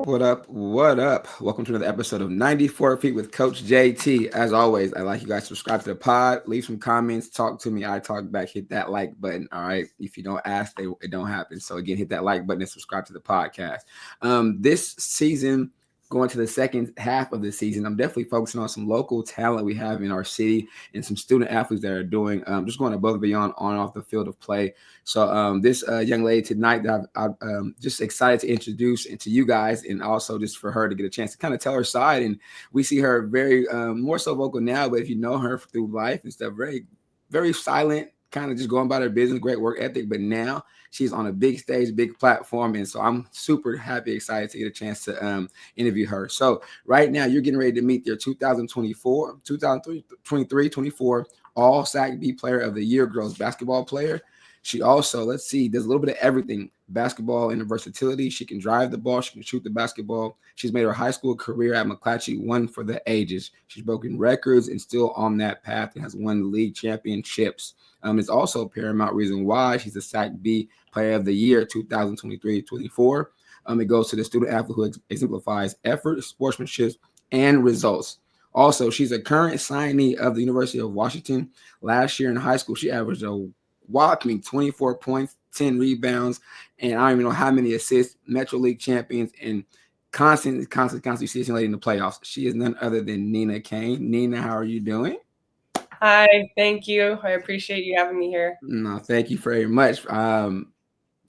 What up? What up? Welcome to another episode of 94 Feet with Coach JT. As always, I'd like you guys to subscribe to the pod, leave some comments, talk to me. I talk back, hit that like button. All right. If you don't ask, it don't happen. So again, hit that like button and subscribe to the podcast. This season, going to the second half of the season, I'm definitely focusing on some local talent we have in our city and some student athletes that are doing just going above and beyond on and off the field of play. So this young lady tonight that I'm just excited to introduce to you guys, and also just for her to get a chance to kind of tell her side. And we see her very more so vocal now, but if you know her through life and stuff, very, very silent, kind of just going about her business, great work ethic. But now she's on a big stage, big platform. And so I'm super happy, excited to get a chance to interview her. So right now you're getting ready to meet their 2024, 2023, 24 all SAC B player of the year girls basketball player. She also, let's see, does a little bit of everything. Basketball and versatility. She can drive the ball. She can shoot the basketball. She's made her high school career at McClatchy one for the ages. She's broken records and still on that path and has won league championships. It's also a paramount reason why she's a SAC B player of the year 2023-24. It goes to the student athlete who exemplifies effort, sportsmanship, and results. Also, she's a current signee of the University of Washington. Last year in high school, she averaged a whopping 24 points, 10 rebounds, and I don't even know how many assists, Metro League champions, and constant season lady in the playoffs. She is none other than Nina Cain. Nina, how are you doing? Hi, thank you. I appreciate you having me here. No, thank you very much.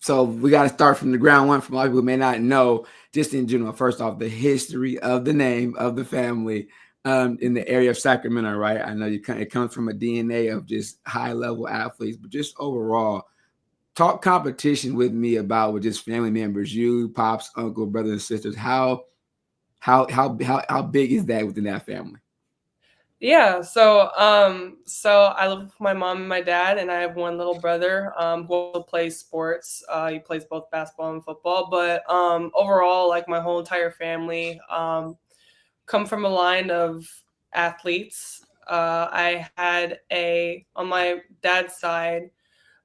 So we got to start from the ground one for a lot of people who may not know, just in general, first off, the history of the name of the family in the area of Sacramento, right? I know it comes from a DNA of just high level athletes, but just overall, talk competition with me about with just family members, you, pops, uncle, brothers and sisters. How big is that within that family? So I live with my mom and my dad, and I have one little brother who also plays sports. He plays both basketball and football, but overall, like my whole entire family come from a line of athletes. I had a on my dad's side,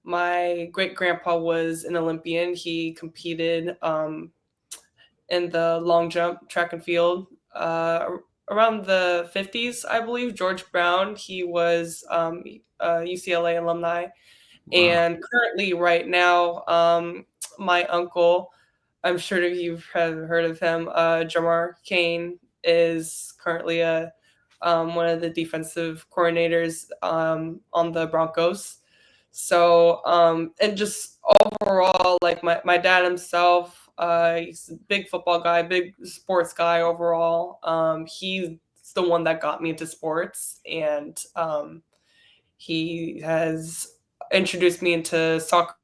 my great grandpa was an Olympian. He competed in the long jump, track and field. Around the 50s, I believe. George Brown, he was a UCLA alumni. Wow. And currently, right now, my uncle, I'm sure that you've heard of him, Jamar Cain, is currently one of the defensive coordinators on the Broncos. So, and just overall, like my dad himself, he's a big football guy, big sports guy overall. He's the one that got me into sports, and he has introduced me into soccer,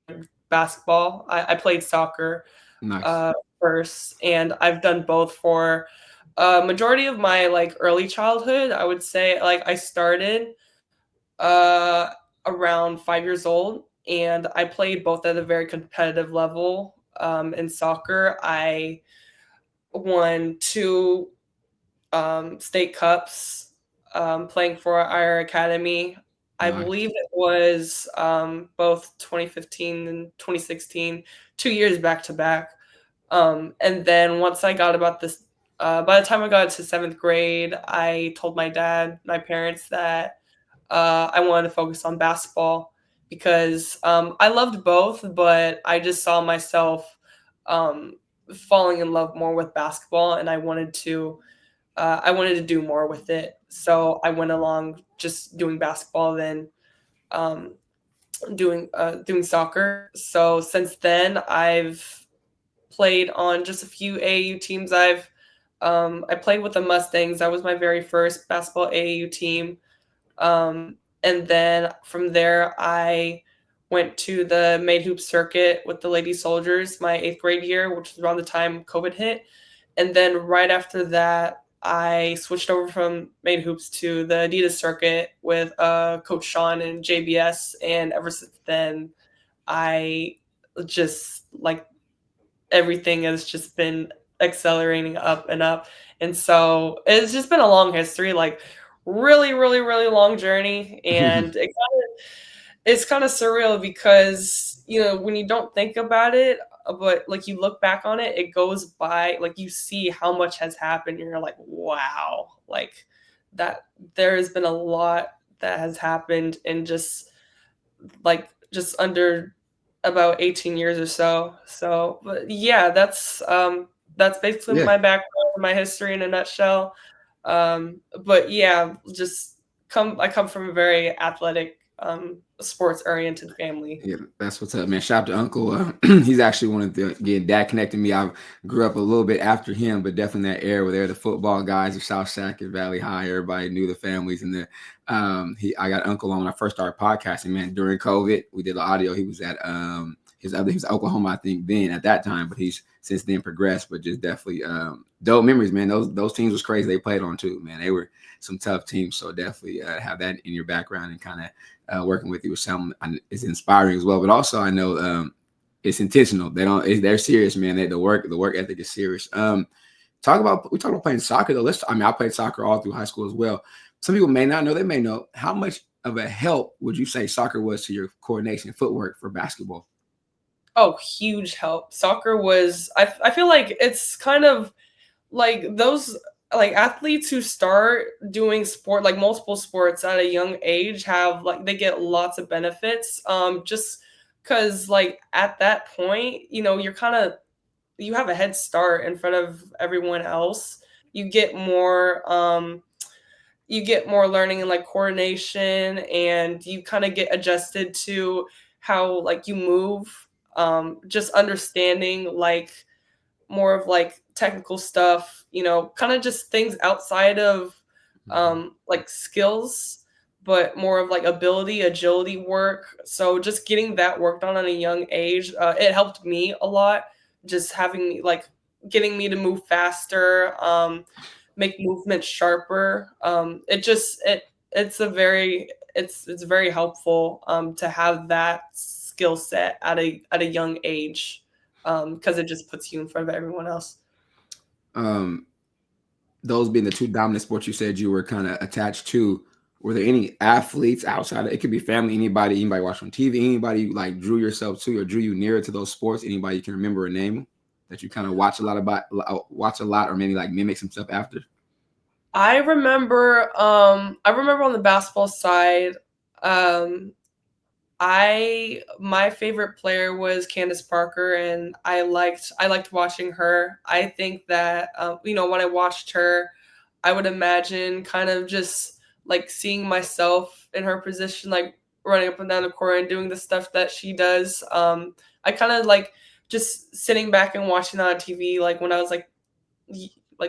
basketball. I played soccer Nice. first, and I've done both for a majority of my like early childhood. I would say like I started uh, around 5 years old, and I played both at a very competitive level. In soccer, I won two state cups playing for our academy. I Nice. believe it was both 2015 and 2016, 2 years back to back. And then once I got about this, by the time I got to seventh grade, I told my dad, my parents, that I wanted to focus on basketball because I loved both, but I just saw myself um, falling in love more with basketball, and I wanted to do more with it. So I went along just doing basketball, then um, doing soccer. So since then, I've played on just a few AAU teams. I played with the Mustangs. That was my very first basketball AAU team. And then from there, I went to the Maid Hoop circuit with the Lady Soldiers my eighth grade year, which was around the time COVID hit. And then right after that, I switched over from Maid Hoops to the Adidas circuit with Coach Sean and JBS. And ever since then, I just like everything has just been accelerating up and up. And so it's just been a long history, like really, really, really long journey. And it's kind of surreal because, when you don't think about it, but like you look back on it, it goes by, like you see how much has happened and you're like, wow, like that there has been a lot that has happened in just under about 18 years or so. So, but yeah, that's basically Yeah. my background, my history in a nutshell. But yeah, I come from a very athletic, sports oriented family. Yeah, that's what's up, man. Shout out to Uncle. He's actually one of the again dad connected me. I grew up a little bit after him, but definitely that era where they're the football guys of South Sac and Valley High. Everybody knew the families, and then I got Uncle on when I first started podcasting. Man, during COVID, we did the audio. He was at he was Oklahoma, I think, then at that time, but he's since then progressed. But just definitely dope memories, man. Those teams was crazy. They played on too, man. They were some tough teams, so definitely have that in your background and kind of. Working with you with someone is inspiring as well, but also I know it's intentional. They're serious, man. The work ethic is serious. We talk about playing soccer though. I played soccer all through high school as well. Some people may not know. They may know. How much of a help would you say soccer was to your coordination and footwork for basketball? Oh, huge help. Soccer was, I feel like it's kind of like those like athletes who start doing sport, like multiple sports at a young age, have like they get lots of benefits, just because like at that point, you have a head start in front of everyone else. You get more learning and like coordination, and you kind of get adjusted to how like you move, just understanding like more of like technical stuff, kind of just things outside of like skills, but more of like ability, agility work. So just getting that worked on a young age, it helped me a lot. Just having me like getting me to move faster, make movements sharper. It's very helpful to have that skill set at a young age, because it just puts you in front of everyone else. Um, those being the two dominant sports you said you were kind of attached to, were there any athletes outside of it? Could be family, anybody watch on TV, anybody you like drew yourself to or drew you nearer to those sports? Anybody you can remember a name that you kind of watch a lot, or maybe like mimic some stuff after? I remember on the basketball side, um, my favorite player was Candace Parker, and I liked watching her. I think that when I watched her, I would imagine kind of just like seeing myself in her position, like running up and down the court and doing the stuff that she does. I kind of like just sitting back and watching that on TV, like when I was like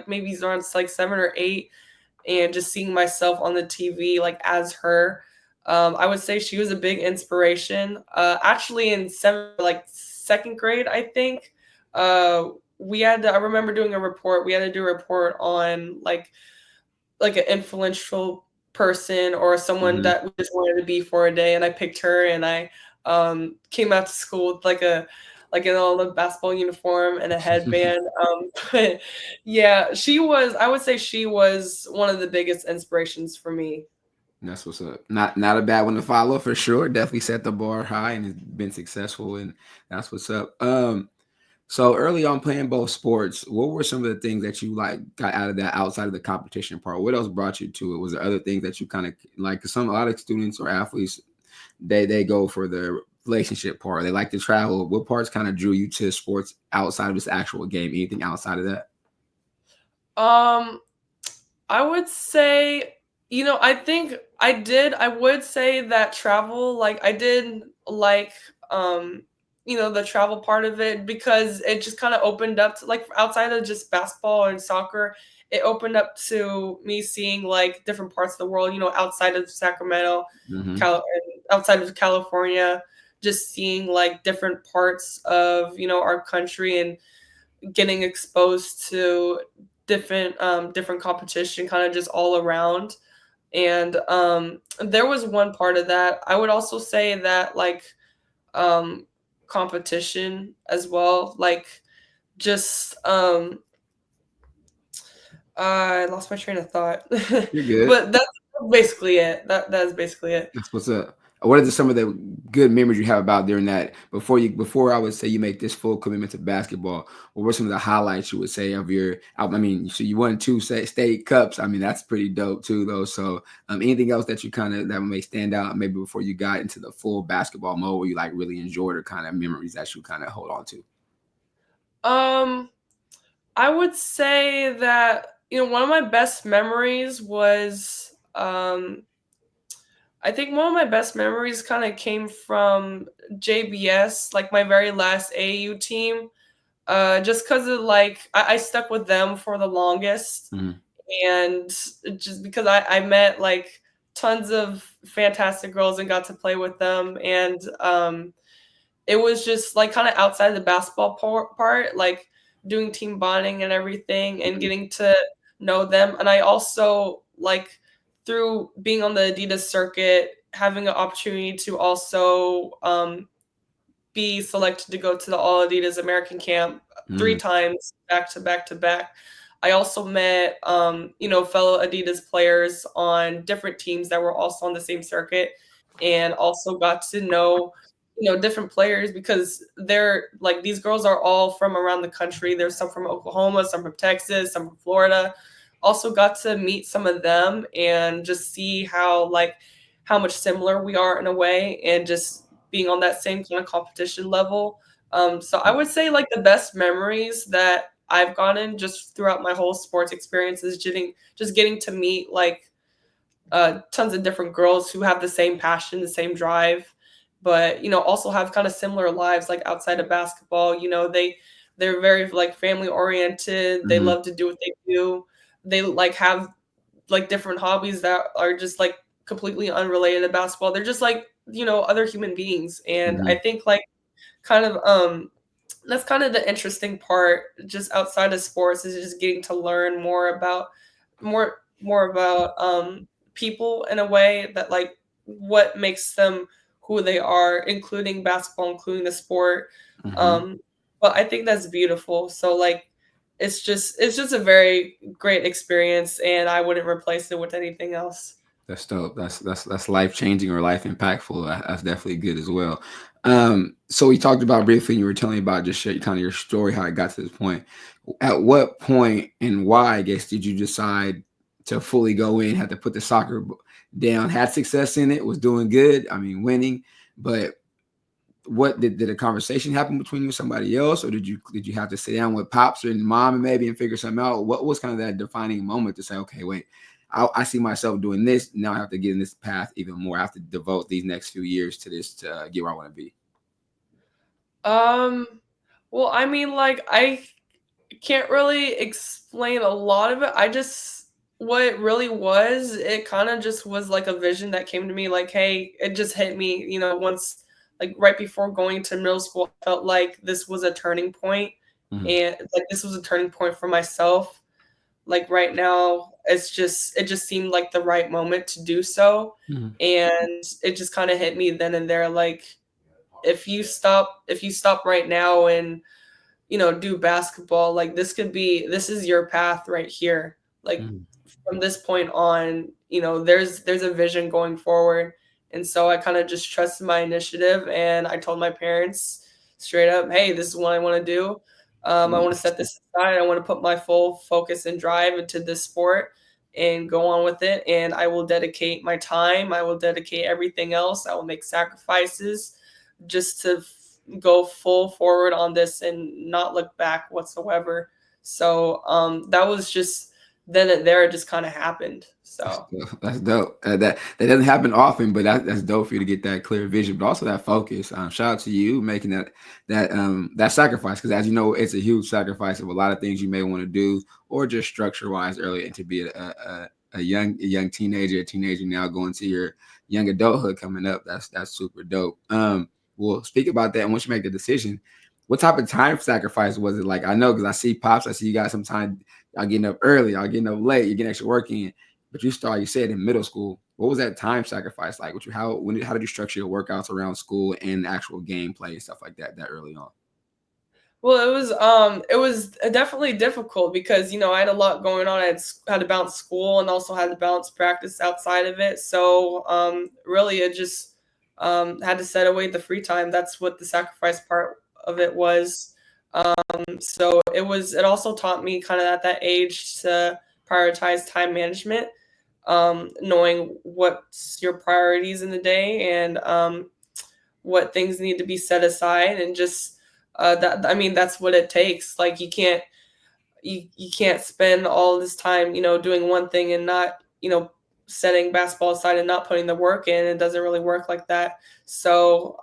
maybe around like 7 or 8, and just seeing myself on the TV like as her. I would say she was a big inspiration. Actually, in second grade, I think, I remember doing a report. We had to do a report on like an influential person or someone Mhm. that we just wanted to be for a day, and I picked her, and I came out to school with like in all the basketball uniform and a headband. But yeah, I would say she was one of the biggest inspirations for me. That's what's up. Not a bad one to follow for sure. Definitely set the bar high and has been successful, and that's what's up. So early on playing both sports, what were some of the things that you like got out of that outside of the competition part? What else brought you to it? Was there other things that you kind of like? 'Cause a lot of students or athletes, they go for the relationship part. They like to travel. What parts kind of drew you to sports outside of this actual game? Anything outside of that? Um, I would say, I would say that travel, like I did like, the travel part of it, because it just kind of opened up to like outside of just basketball and soccer, it opened up to me seeing like different parts of the world, outside of Sacramento, Hmm. and outside of California, just seeing like different parts of, our country, and getting exposed to different competition kind of just all around. And there was one part of that. I would also say that like um competition as well, like just I lost my train of thought. You're good. But that's basically it. That is basically it. That's what's up. what are some of the good memories you have about during that before I would say you make this full commitment to basketball? What were some of the highlights you would say of your? I mean, so you won two state cups. I mean, that's pretty dope too, though. So, anything else that you kind of that may stand out maybe before you got into the full basketball mode where you like really enjoyed or kind of memories that you kind of hold on to? I would say that, one of my best memories was, I think one of my best memories kind of came from JBS, like my very last AAU team. Just because of like I stuck with them for the longest, Mm-hmm. and just because I met like tons of fantastic girls and got to play with them, and it was just like kind of outside the basketball part, like doing team bonding and everything and getting to know them. And I also like through being on the Adidas circuit, having an opportunity to also be selected to go to the All Adidas American Camp three Mm-hmm. times back to back to back. I also met, fellow Adidas players on different teams that were also on the same circuit, and also got to know, different players because they're like these girls are all from around the country. There's some from Oklahoma, some from Texas, some from Florida. Also got to meet some of them and just see how much similar we are in a way, and just being on that same kind of competition level. So I would say like the best memories that I've gotten just throughout my whole sports experience is getting to meet like tons of different girls who have the same passion, the same drive, but also have kind of similar lives like outside of basketball. They're very like family oriented. They Mm-hmm. love to do what they do. They like have like different hobbies that are just like completely unrelated to basketball. They're just like, other human beings. And I Mm-hmm. think like kind of that's kind of the interesting part just outside of sports is just getting to learn more about people in a way that like what makes them who they are, including basketball, including the sport. Mm-hmm. um but I think that's beautiful. So like it's just a very great experience, and I wouldn't replace it with anything else. That's dope. That's life changing or life impactful. That's definitely good as well. So we talked about briefly. You were telling me about just kind of your story, how it got to this point. At what point and why, I guess, did you decide to fully go in? Had to put the soccer down? Had success in it? Was doing good? I mean, winning. But what did a conversation happen between you and somebody else, or did you have to sit down with pops and mom and maybe and figure something out? What was kind of that defining moment to say, okay, wait, I see myself doing this now. I have to get in this path even more. I have to devote these next few years to this to get where I want to be. um well, I mean, like I can't really explain a lot of it. I just what it really was, it kind of just was like a vision that came to me like, hey, it just hit me, once like right before going to middle school. I felt like this was a turning point, Mm-hmm. and like this was a turning point for myself. Like right now, it just seemed like the right moment to do so. Mm-hmm. And it just kind of hit me then and there like if you stop right now and do basketball, like this is your path right here. Like Mm-hmm. from this point on, there's a vision going forward. And so I kind of just trusted my initiative, and I told my parents straight up, hey, this is what I want to do. I want to set this aside. I want to put my full focus and drive into this sport and go on with it. And I will dedicate my time. I will dedicate everything else. I will make sacrifices just to go full forward on this and not look back whatsoever. So that was just then and there. It just kind of happened. That's So dope. That's dope. That doesn't happen often, but that's dope for you to get that clear vision, but also that focus. Shout out to you making that sacrifice, because as you know, it's a huge sacrifice of a lot of things you may want to do, or just structure wise earlier, and to be a young teenager now going to your young adulthood coming up. That's super dope. We'll speak about that, and once you make the decision, what type of time sacrifice was it? Like I know because I see pops, I see you guys sometimes. Y'all getting up early, y'all getting up late, you're getting extra work in. But you said in middle school. What was that time sacrifice like? How did you structure your workouts around school and actual gameplay and stuff like that early on? well, it was definitely difficult because I had a lot going on. Had to balance school and also had to balance practice outside of it. So really, it just had to set away the free time. That's what the sacrifice part of it was. So it also taught me kind of at that age to prioritize time management, knowing what's your priorities in the day, and what things need to be set aside, and just that, I mean, that's what it takes. Like you can't spend all this time, doing one thing and not, setting basketball aside and not putting the work in. It doesn't really work like that. So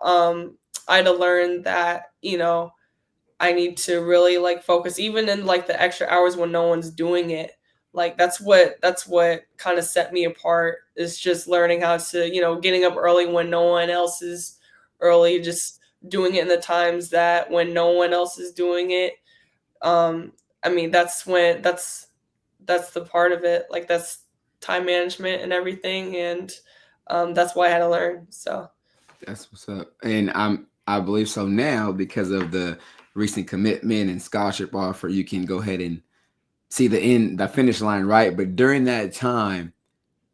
I had to learn that, I need to really like focus even in like the extra hours when no one's doing it. Like that's what kind of set me apart, is just learning how to, getting up early when no one else is early, just doing it in the times that when no one else is doing it. Um I mean, that's the part of it. Like that's time management and everything, and that's why I had to learn. So That's what's up. And I believe so now because of the recent commitment and scholarship offer, you can go ahead and see the finish line, right? But during that time,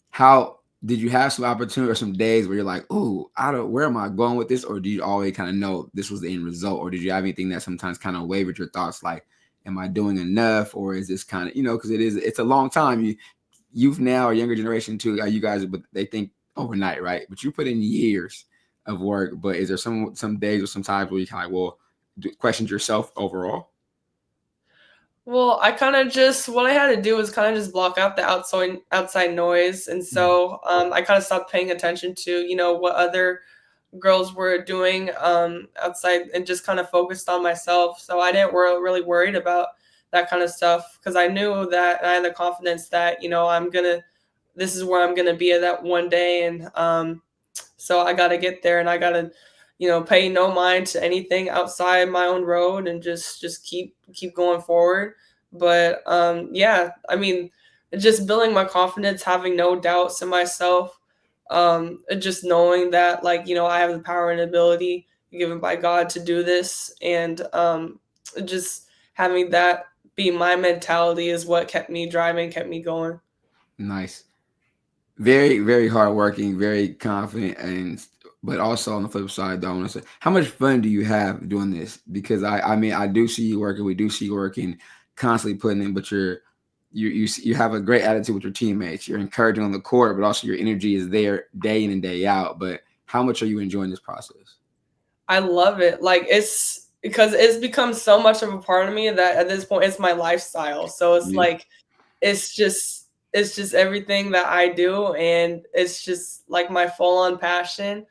how did you have some opportunity or some days where you're like, "Oh, I don't, where am I going with this?" Or do you always kind of know this was the end result? Or did you have anything that sometimes kind of wavered your thoughts, like, "Am I doing enough?" Or is this kind of, because it's a long time. You've now, a younger generation too, you guys, but they think overnight, right? But you put in years of work. But is there some days or some times where you kind of, well, questioned yourself overall? well, I kind of just what I had to do was kind of just block out the outside noise, and Mhm. so I kind of stopped paying attention to, what other girls were doing outside, and just kind of focused on myself. So I didn't really worried about that kind of stuff, because I knew that, and I had the confidence that, this is where I'm gonna be at that one day, and so I got to get there, and I got to, pay no mind to anything outside my own road, and just keep going forward. But yeah, I mean, just building my confidence, having no doubts in myself, just knowing that, like, I have the power and ability given by God to do this, and just having that be my mentality is what kept me driving, kept me going. Nice. Very, very hardworking, very confident, and but also on the flip side, though, I want to say, how much fun do you have doing this? Because I mean, I do see you working. We do see you working, constantly putting in. But you have a great attitude with your teammates. You're encouraging on the court, but also your energy is there day in and day out. But how much are you enjoying this process? I love it. Like it's because it's become so much of a part of me that at this point it's my lifestyle. So it's Yeah, like it's just everything that I do, and it's just like my full on passion.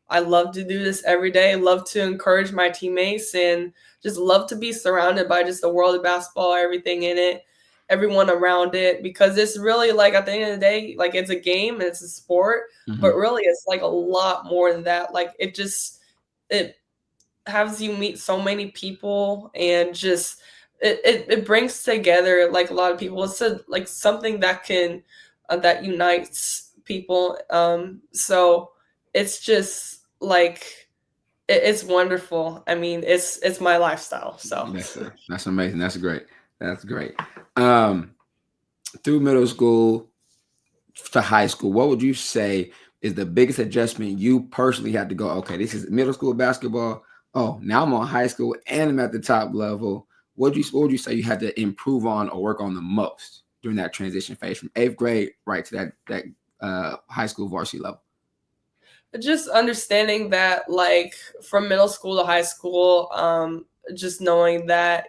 I love to do this every day. Love to encourage my teammates, and just love to be surrounded by just the world of basketball, everything in it, everyone around it, because it's really like at the end of the day, like it's a game and it's a sport, but hmm, really it's like a lot more than that. Like it has you meet so many people, and just it brings together like a lot of people. It's like something that can that unites people. So it's just like it's wonderful. I mean, it's my lifestyle. So that's amazing. That's great. That's great. Um, through middle school to high school, what would you say is the biggest adjustment you personally had to go? Okay, this is middle school basketball. Oh, now I'm on high school and I'm at the top level. What would you say you had to improve on or work on the most during that transition phase from eighth grade right to that high school varsity level? just understanding that, like, from middle school to high school, just knowing that,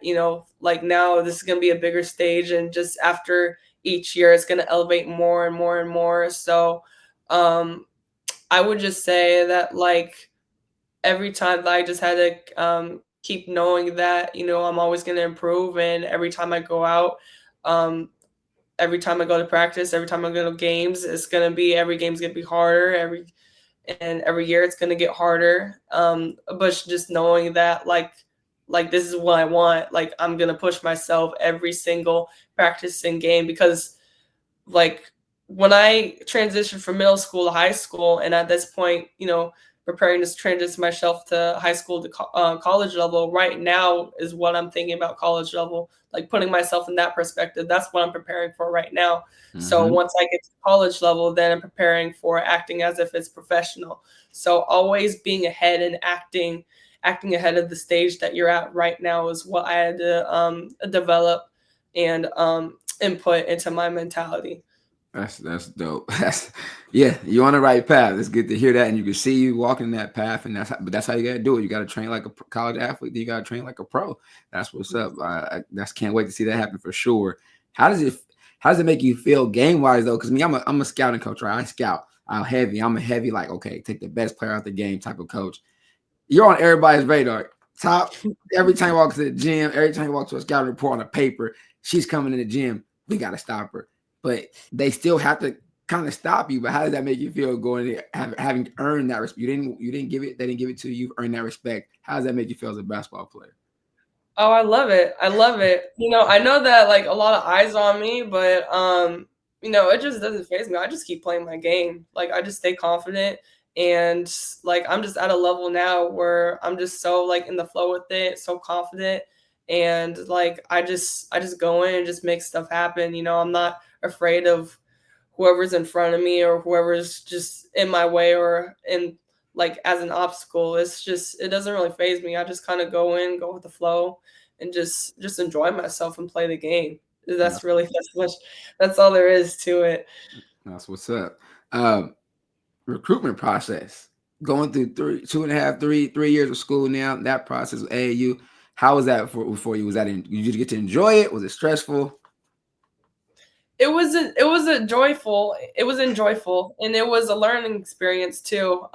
like, now this is going to be a bigger stage, and just after each year it's going to elevate more and more and more. So um I would just say that, like, every time that I just had to keep knowing that, I'm always going to improve, and every time I go out, um every time I go to practice, every time I go to games, it's going to be, every game's going to be harder, every year it's going to get harder. But just knowing that, like this is what I want. Like, I'm going to push myself every single practice and game, because, like, when I transitioned from middle school to high school, and at this point, preparing to transition myself to high school to college level. Right now is what I'm thinking about college level, like putting myself in that perspective. That's what I'm preparing for right now. So Mm-hmm. once I get to college level, then I'm preparing for acting as if it's professional. So always being ahead and acting ahead of the stage that you're at right now is what I had to develop and input into my mentality. That's dope. That's yeah, you're on the right path. It's good to hear that, and you can see you walking that path, and that's how you gotta do it. You gotta train like a college athlete. You gotta train like a pro. That's what's up. That's can't wait to see that happen for sure. How does it how does it make you feel game wise though? Because me, I'm a scouting coach, right? I scout. I'm a heavy like okay, take the best player out the game type of coach. You're on everybody's radar. Top every time you walk to the gym, every time you walk to a scouting report on a paper, she's coming in the gym. We gotta stop her. But they still have to kind of stop you. But how does that make you feel going there, having earned that respect? You didn't give it. They didn't give it to you. You've earned that respect. How does that make you feel as a basketball player? Oh, I love it. I love it. I know that like a lot of eyes on me, but it just doesn't faze me. I just keep playing my game. Like I just stay confident and like I'm just at a level now where I'm just so like in the flow with it, so confident and like I just go in and just make stuff happen. I'm not afraid of whoever's in front of me or whoever's just in my way or in like as an obstacle. It doesn't really faze me. I just kind of go in, go with the flow and just enjoy myself and play the game. That's, That's all there is to it. that's what's up. Recruitment process. Going through 3 years of school now. That process of AAU. How was that for you? Was that you just get to enjoy it? Was it stressful? It was enjoyable and it was a learning experience too.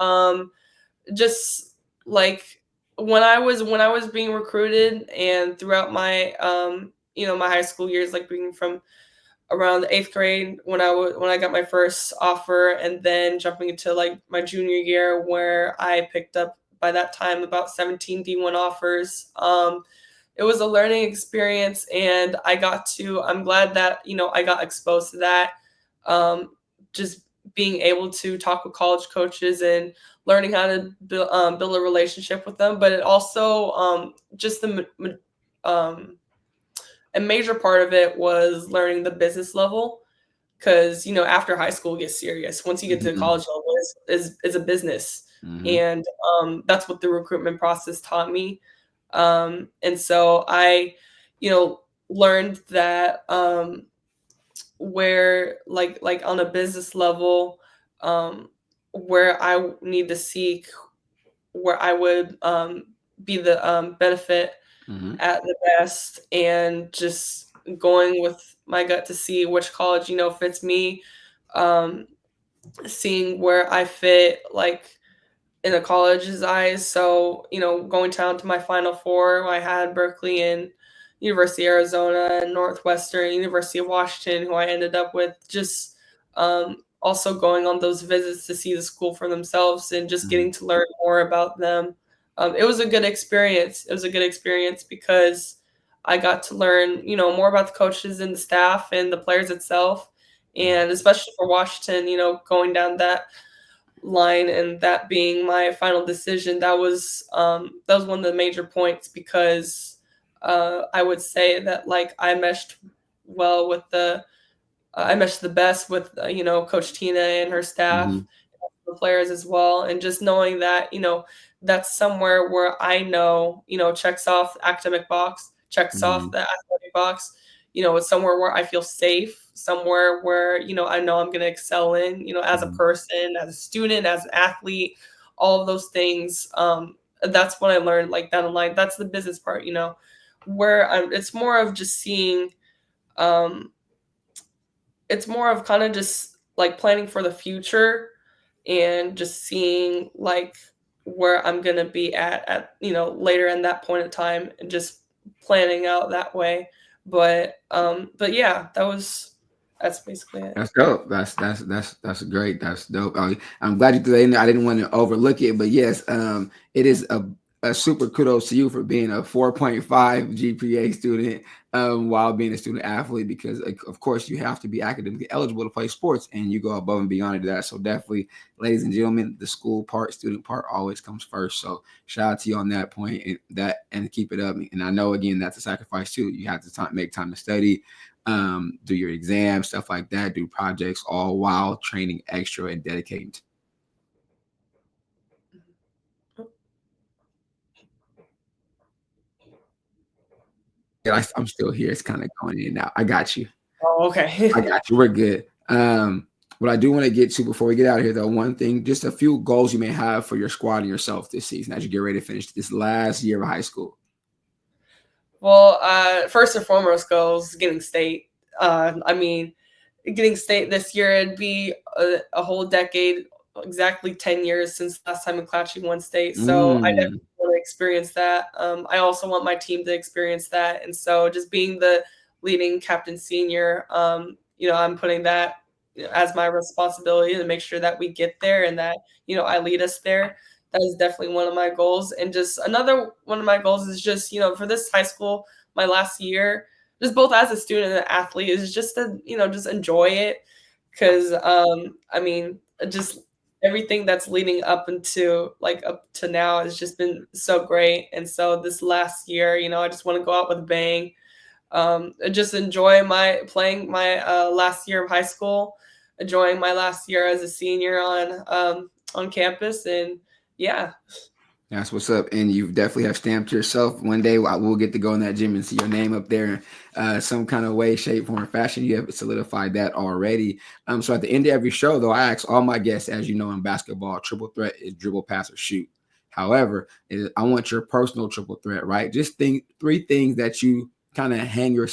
Just like when I was being recruited and throughout my my high school years, like being from around the eighth grade when I got my first offer, and then jumping into like my junior year where I picked up by that time about 17 D1 offers. It was a learning experience, and I'm glad that I got exposed to that. Just being able to talk with college coaches and learning how to build a relationship with them, but it also just um, a major part of it was learning the business level because after high school gets serious. Once you get to Mm-hmm. college level, is a business, Mm-hmm. and that's what the recruitment process taught me. And so I, learned that where like on a business level, where I need to seek, where I would be the benefit Mm-hmm. at the best, and just going with my gut to see which college fits me, um, seeing where I fit like in a college's eyes. So going down to my final four, I had Berkeley and University of Arizona and Northwestern, University of Washington, who I ended up with. Just also going on those visits to see the school for themselves and just Mm-hmm. getting to learn more about them. It was a good experience. It was a good experience because I got to learn, more about the coaches and the staff and the players itself. And especially for Washington, going down that line and that being my final decision, that was one of the major points because I would say that like well with I meshed the best with Coach Tina and her staff, Mm-hmm. the players as well, and just knowing that that's somewhere where I know checks off the academic box, checks off Mm-hmm. the athletic box. It's somewhere where I feel safe, somewhere where I know I'm going to excel in, as a Mm-hmm. person, as a student, as an athlete, all of those things. That's what I learned like down the line. That's the business part, where it's more of just seeing. Um, it's more of kind of just like planning for the future and just seeing like where I'm gonna be at later in that point of time and just planning out that way. But yeah, that's basically it. That's dope. That's great. That's dope. I'm glad you threw that in there. I didn't want to overlook it, but yes, it is a a super kudos to you for being a 4.5 GPA student while being a student athlete, because of course you have to be academically eligible to play sports, and you go above and beyond to that. So definitely, ladies and gentlemen, the school part, student part always comes first. So shout out to you on that point, and keep it up. And I know, again, that's a sacrifice too. You have to make time to study, do your exams, stuff like that, do projects, all while training extra and dedicating. I'm still here. It's kind of going in and out. I got you. Oh, okay. I got you. We're good. What I do want to get to before we get out of here, though, one thing, just a few goals you may have for your squad and yourself this season as you get ready to finish this last year of high school. Well, first and foremost goals getting state. I mean, getting state this year, it'd be a whole decade, exactly 10 years since last time McClatchy won state. So I definitely want to experience that. I also want my team to experience that. And so just being the leading captain senior, I'm putting that as my responsibility to make sure that we get there and that, I lead us there. That is definitely one of my goals. And just another one of my goals is just, for this high school, my last year, just both as a student and an athlete, is just to, just enjoy it. Because, just everything that's leading up to now has just been so great. And so this last year, I just want to go out with a bang. Just enjoy playing my last year of high school, enjoying my last year as a senior on campus, and yeah. That's what's up. And you definitely have stamped yourself. One day I will get to go in that gym and see your name up there some kind of way, shape, form, or fashion. You have solidified that already. So at the end of every show, though, I ask all my guests, as you know, in basketball, triple threat is dribble, pass, or shoot. However, I want your personal triple threat, right? Just think 3 things that you kind of hang your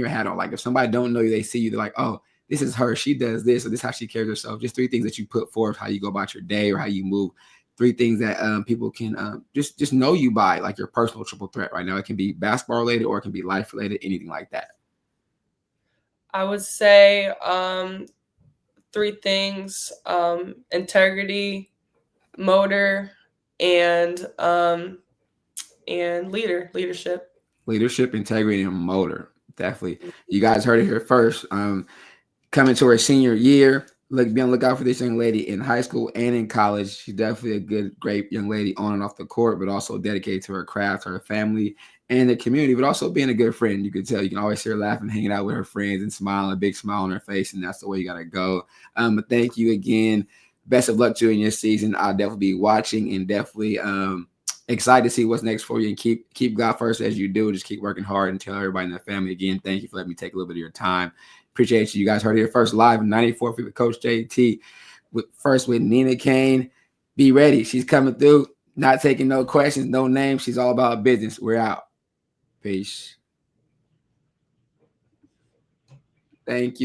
hat on. Like if somebody don't know you, they see you, they're like, oh, this is her. She does this, or this is how she carries herself. Just 3 things that you put forth, how you go about your day or how you move. 3 things that people can just know you by, like your personal triple threat right now. It can be basketball related or it can be life related, anything like that. I would say 3 things: integrity, motor, and leadership. Leadership, integrity, and motor. Definitely. You guys heard it here first. Coming to her senior year, be on the lookout for this young lady in high school and in college. She's definitely a good, great young lady on and off the court, but also dedicated to her craft, her family, and the community, but also being a good friend. You can tell, you can always see her laughing, hanging out with her friends and smiling, a big smile on her face, and that's the way you got to go. But thank you again. Best of luck to you in your season. I'll definitely be watching and definitely excited to see what's next for you, and keep God first as you do. Just keep working hard and tell everybody in the family again, thank you for letting me take a little bit of your time. Appreciate you. You guys heard it here first live in 94 Feet with Coach JT. First with Nina Cain. Be ready. She's coming through. Not taking no questions, no names. She's all about business. We're out. Peace. Thank you.